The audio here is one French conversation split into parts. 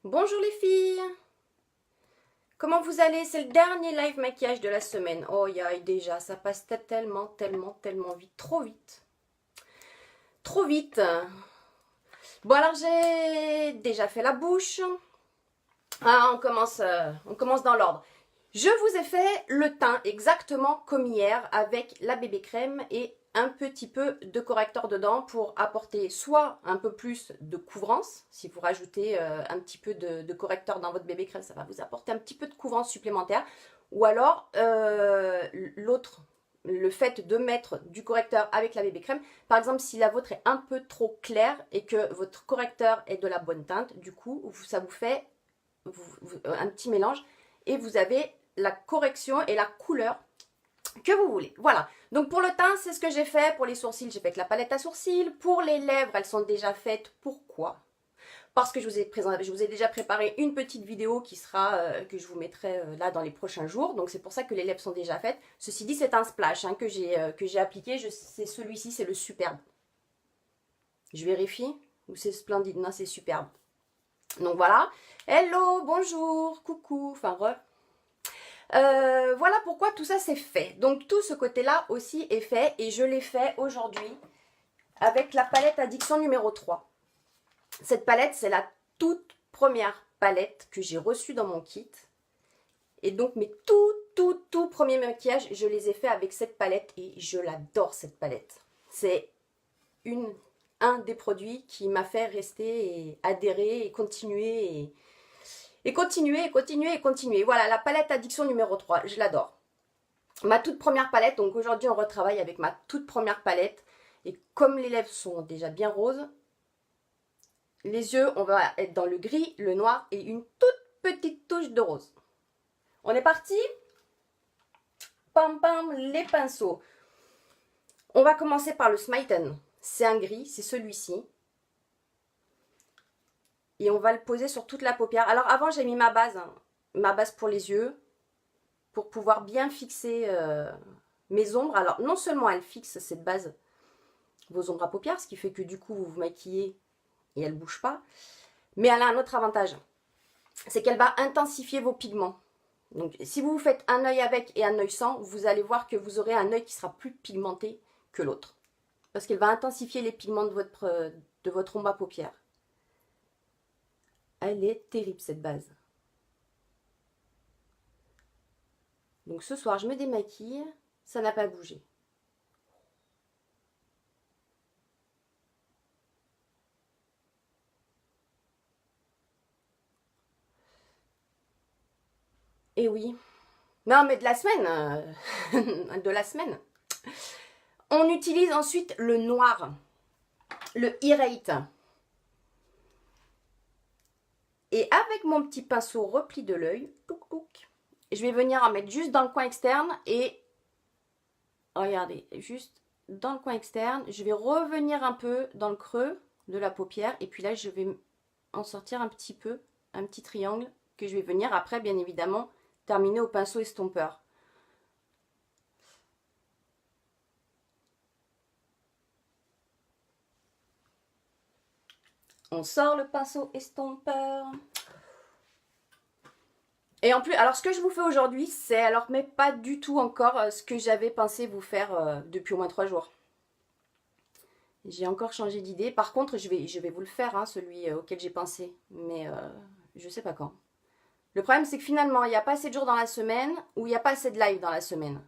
Bonjour les filles. Comment vous allez? C'est le dernier live maquillage de la semaine. Oh déjà, ça passe tellement vite. Trop vite. Trop vite. Bon alors j'ai déjà fait la bouche. On commence dans l'ordre. Je vous ai fait le teint exactement comme hier avec la bébé crème et un petit peu de correcteur dedans pour apporter soit un peu plus de couvrance. Si vous rajoutez un petit peu de correcteur dans votre bébé crème, ça va vous apporter un petit peu de couvrance supplémentaire. Ou alors le fait de mettre du correcteur avec la bébé crème. Par exemple, si la vôtre est un peu trop claire et que votre correcteur est de la bonne teinte, du coup, ça vous fait un petit mélange et vous avez la correction et la couleur que vous voulez. Voilà. Donc pour le teint, c'est ce que j'ai fait. Pour les sourcils, j'ai fait avec la palette à sourcils. Pour les lèvres, elles sont déjà faites. Pourquoi? Parce que je vous ai déjà préparé une petite vidéo qui sera, que je vous mettrai là dans les prochains jours. Donc c'est pour ça que les lèvres sont déjà faites. Ceci dit, c'est un splash que j'ai appliqué. C'est celui-ci, c'est le superbe. Je vérifie. Ou c'est splendide? Non, c'est superbe. Donc voilà. Hello, bonjour, coucou, enfin re. Voilà pourquoi tout ça c'est fait. Donc tout ce côté-là aussi est fait et je l'ai fait aujourd'hui avec la palette Addiction numéro 3. Cette palette, c'est la toute première palette que j'ai reçue dans mon kit. Et donc mes tout premiers maquillages, je les ai fait avec cette palette et je l'adore cette palette. C'est un des produits qui m'a fait rester et adhérer et continuer et continuer. Voilà, la palette Addiction numéro 3, je l'adore. Ma toute première palette, donc aujourd'hui on retravaille avec ma toute première palette. Et comme les lèvres sont déjà bien roses, les yeux, on va être dans le gris, le noir et une toute petite touche de rose. On est parti? Pam pam, les pinceaux. On va commencer par le Smitten. C'est un gris, c'est celui-ci. Et on va le poser sur toute la paupière. Alors avant, j'ai mis ma base pour les yeux, pour pouvoir bien fixer mes ombres. Alors non seulement elle fixe cette base, vos ombres à paupières, ce qui fait que du coup vous vous maquillez et elle ne bouge pas. Mais elle a un autre avantage, c'est qu'elle va intensifier vos pigments. Donc si vous faites un œil avec et un œil sans, vous allez voir que vous aurez un œil qui sera plus pigmenté que l'autre. Parce qu'elle va intensifier les pigments de votre ombre à paupières. Elle est terrible cette base. Donc ce soir, je me démaquille, ça n'a pas bougé. Et oui. Non, mais de la semaine. De la semaine. On utilise ensuite le noir. Le Irate. Et avec mon petit pinceau repli de l'œil, je vais venir en mettre juste dans le coin externe et regardez, juste dans le coin externe, je vais revenir un peu dans le creux de la paupière et puis là je vais en sortir un petit peu, un petit triangle que je vais venir après bien évidemment terminer au pinceau estompeur. On sort le pinceau estompeur. Et en plus, alors ce que je vous fais aujourd'hui, c'est alors mais pas du tout encore ce que j'avais pensé vous faire depuis au moins 3 jours. J'ai encore changé d'idée. Par contre, je vais vous le faire, celui auquel j'ai pensé. Mais je sais pas quand. Le problème, c'est que finalement, il n'y a pas assez de jours dans la semaine ou il n'y a pas assez de live dans la semaine.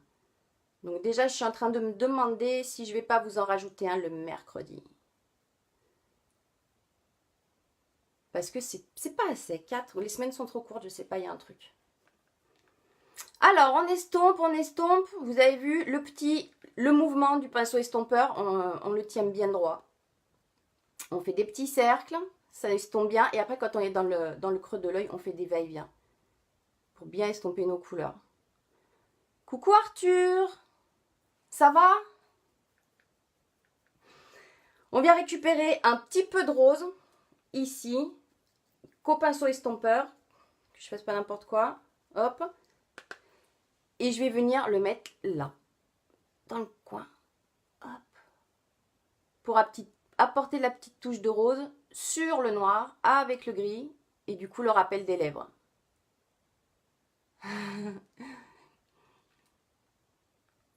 Donc déjà, je suis en train de me demander si je vais pas vous en rajouter un le mercredi. Parce que c'est pas assez. 4, les semaines sont trop courtes, je sais pas, il y a un truc. Alors, on estompe. Vous avez vu le mouvement du pinceau estompeur, on le tient bien droit. On fait des petits cercles, ça estompe bien. Et après, quand on est dans le creux de l'œil, on fait des va-et-vient. Pour bien estomper nos couleurs. Coucou Arthur, ça va? On vient récupérer un petit peu de rose, ici, qu'au pinceau estompeur, que je fasse pas n'importe quoi, hop. Et je vais venir le mettre là, dans le coin, hop. Pour apporter la petite touche de rose sur le noir, avec le gris, et du coup le rappel des lèvres.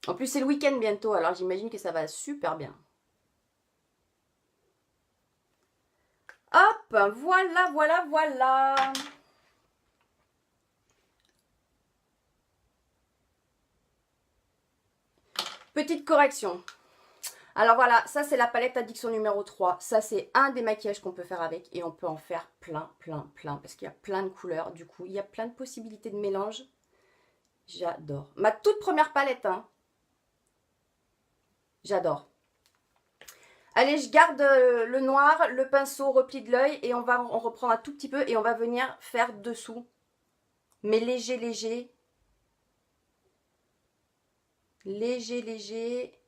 En plus c'est le week-end bientôt, alors j'imagine que ça va super bien. Hop, voilà, voilà, voilà. Petite correction. Alors voilà, ça c'est la palette Addiction numéro 3. Ça c'est un des maquillages qu'on peut faire avec et on peut en faire plein, plein, plein. Parce qu'il y a plein de couleurs, du coup il y a plein de possibilités de mélange. J'adore. Ma toute première palette, hein. J'adore. Allez, je garde le noir, le pinceau, repli de l'œil et on va en reprendre un tout petit peu et on va venir faire dessous. Mais léger, léger. Léger, léger.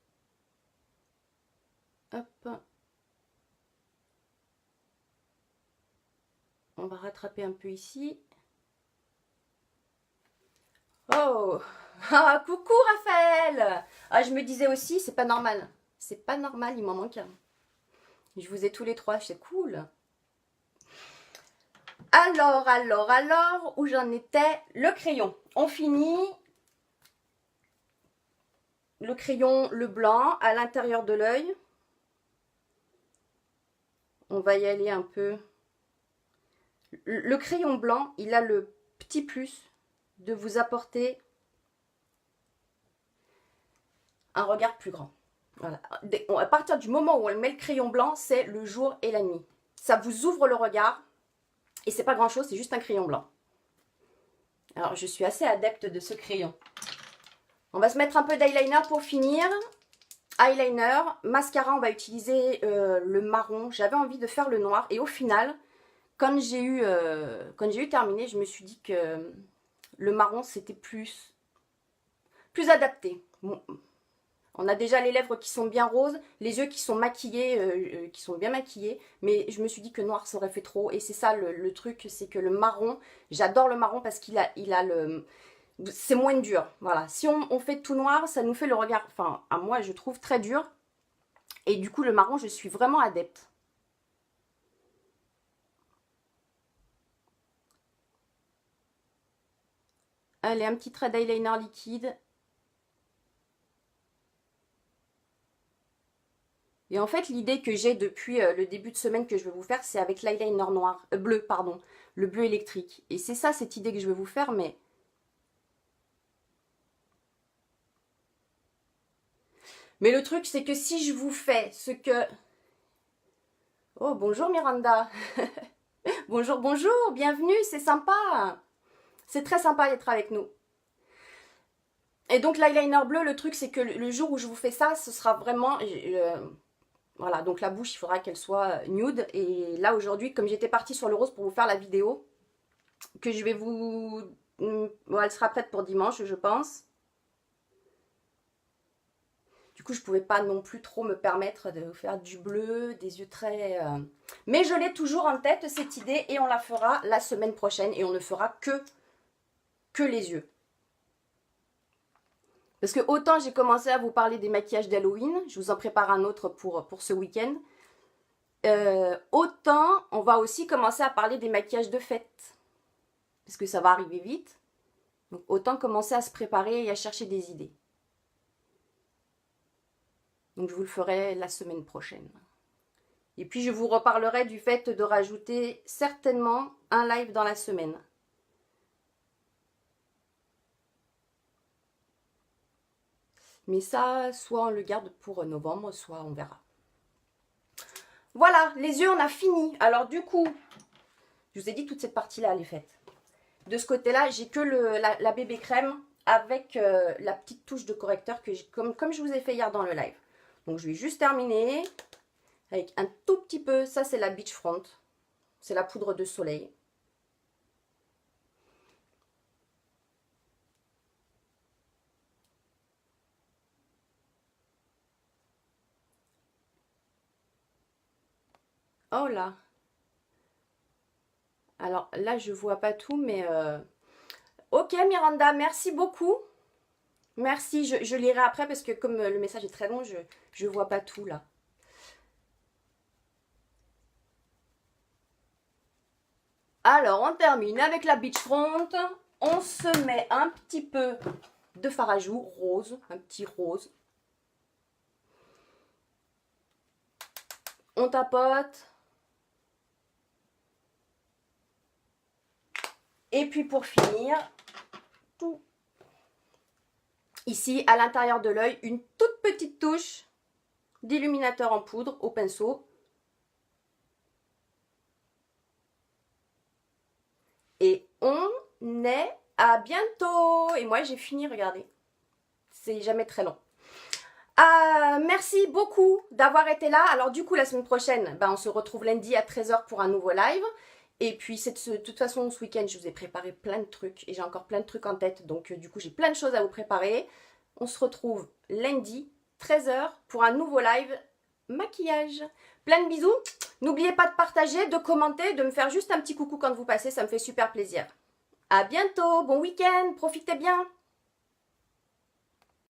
Hop. On va rattraper un peu ici. Oh. Ah, coucou Raphaël. Ah, je me disais aussi, c'est pas normal. C'est pas normal, il m'en manque un. Je vous ai tous les trois, c'est cool. Alors, où j'en étais? Le crayon. On finit. Le crayon, le blanc, à l'intérieur de l'œil. On va y aller un peu. Le crayon blanc, il a le petit plus de vous apporter un regard plus grand. Voilà. À partir du moment où on met le crayon blanc, c'est le jour et la nuit. Ça vous ouvre le regard et c'est pas grand chose, c'est juste un crayon blanc. Alors je suis assez adepte de ce crayon. On va se mettre un peu d'eyeliner pour finir. Eyeliner, mascara, on va utiliser le marron. J'avais envie de faire le noir et au final, quand j'ai eu terminé, je me suis dit que le marron c'était plus adapté. Bon, on a déjà les lèvres qui sont bien roses, les yeux qui sont maquillés, qui sont bien maquillés, mais je me suis dit que noir ça aurait fait trop. Et c'est ça le truc, c'est que le marron, j'adore le marron parce qu'il a le... C'est moins dur, voilà. Si on fait tout noir, ça nous fait le regard, enfin, à moi je trouve très dur. Et du coup le marron, je suis vraiment adepte. Allez, un petit trait d'eyeliner liquide. Et en fait, l'idée que j'ai depuis le début de semaine que je vais vous faire, c'est avec l'eyeliner noir, bleu, pardon, le bleu électrique. Et c'est ça, cette idée que je vais vous faire, mais... Mais le truc, c'est que si je vous fais ce que... Oh, bonjour Miranda. Bonjour, bonjour, bienvenue, c'est sympa. C'est très sympa d'être avec nous. Et donc l'eyeliner bleu, le truc, c'est que le jour où je vous fais ça, ce sera vraiment... voilà, donc la bouche, il faudra qu'elle soit nude. Et là, aujourd'hui, comme j'étais partie sur le rose pour vous faire la vidéo, que je vais vous... Bon, elle sera prête pour dimanche, je pense. Du coup, je ne pouvais pas non plus trop me permettre de faire du bleu, des yeux très... Mais je l'ai toujours en tête, cette idée, et on la fera la semaine prochaine. Et on ne fera que les yeux. Parce que autant j'ai commencé à vous parler des maquillages d'Halloween, je vous en prépare un autre pour ce week-end. Autant on va aussi commencer à parler des maquillages de fête. Parce que ça va arriver vite. Donc autant commencer à se préparer et à chercher des idées. Donc je vous le ferai la semaine prochaine. Et puis je vous reparlerai du fait de rajouter certainement un live dans la semaine. Mais ça, soit on le garde pour novembre, soit on verra. Voilà, les yeux, on a fini. Alors du coup, je vous ai dit toute cette partie-là, elle est faite. De ce côté-là, j'ai que la bébé crème avec la petite touche de correcteur que comme je vous ai fait hier dans le live. Donc je vais juste terminer avec un tout petit peu, ça c'est la Beach Front. C'est la poudre de soleil. Oh là. Alors là, je vois pas tout, mais... Ok Miranda, merci beaucoup. Merci, je lirai après parce que comme le message est très long, je vois pas tout là. Alors, on termine avec la beachfront. On se met un petit peu de fard à joues rose, un petit rose. On tapote. Et puis pour finir, tout ici à l'intérieur de l'œil, une toute petite touche d'illuminateur en poudre au pinceau. Et on est à bientôt. Et moi j'ai fini, regardez. C'est jamais très long. Merci beaucoup d'avoir été là. Alors du coup la semaine prochaine, on se retrouve lundi à 13 h pour un nouveau live. Et puis de toute façon ce week-end je vous ai préparé plein de trucs. Et j'ai encore plein de trucs en tête. Donc du coup j'ai plein de choses à vous préparer. On se retrouve lundi 13 h pour un nouveau live maquillage. Plein de bisous. N'oubliez pas de partager, de commenter, de me faire juste un petit coucou quand vous passez. Ça me fait super plaisir. À bientôt. Bon week-end. Profitez bien.